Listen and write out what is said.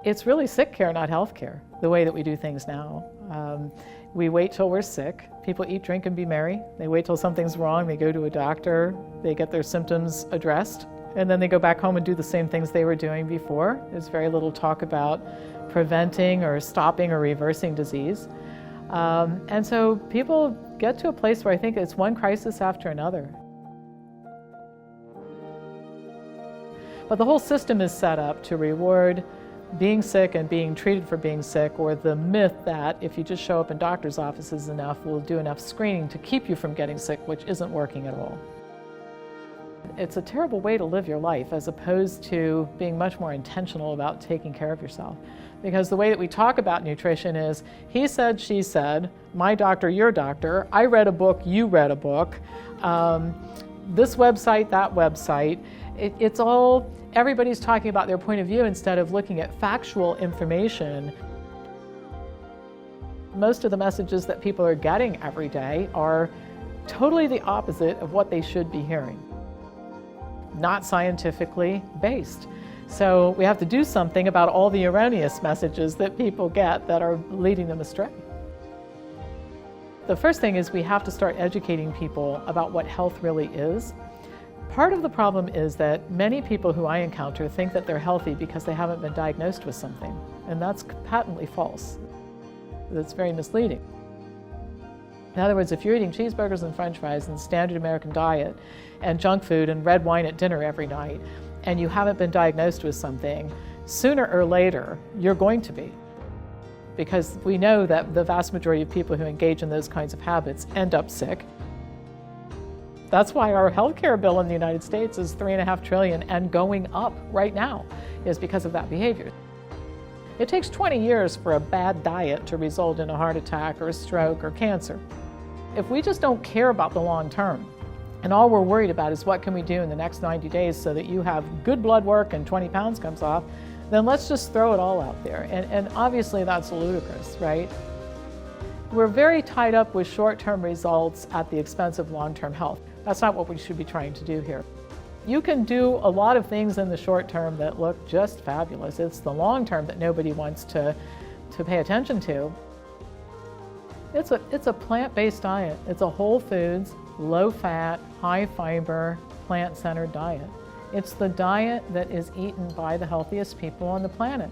It's really sick care, not health care, the way that we do things now. We wait till we're sick. People eat, drink, and be merry. They wait till something's wrong. They go to a doctor. They get their symptoms addressed. And then they go back home and do the same things they were doing before. There's very little talk about preventing or stopping or reversing disease. And so people get to a place where I think it's one crisis after another. But the whole system is set up to reward being sick and being treated for being sick, or the myth that if you just show up in doctor's offices enough, we'll do enough screening to keep you from getting sick, which isn't working at all. It's a terrible way to live your life, as opposed to being much more intentional about taking care of yourself. Because the way that we talk about nutrition is, he said, she said, my doctor, your doctor, I read a book, you read a book, this website, that website. It's all, everybody's talking about their point of view instead of looking at factual information. Most of the messages that people are getting every day are totally the opposite of what they should be hearing. Not scientifically based. So we have to do something about all the erroneous messages that people get that are leading them astray. The first thing is we have to start educating people about what health really is. Part of the problem is that many people who I encounter think that they're healthy because they haven't been diagnosed with something, and that's patently false. That's very misleading. In other words, if you're eating cheeseburgers and french fries and standard American diet and junk food and red wine at dinner every night, and you haven't been diagnosed with something, sooner or later you're going to be. Because we know that the vast majority of people who engage in those kinds of habits end up sick. That's why our healthcare bill in the United States is $3.5 trillion and going up right now, is because of that behavior. It takes 20 years for a bad diet to result in a heart attack or a stroke or cancer. If we just don't care about the long term, and all we're worried about is what can we do in the next 90 days so that you have good blood work and 20 pounds comes off, then let's just throw it all out there. And obviously that's ludicrous, right? We're very tied up with short-term results at the expense of long-term health. That's not what we should be trying to do here. You can do a lot of things in the short term that look just fabulous. It's the long term that nobody wants to pay attention to. It's a plant-based diet. It's a whole foods, low-fat, high-fiber, plant-centered diet. It's the diet that is eaten by the healthiest people on the planet.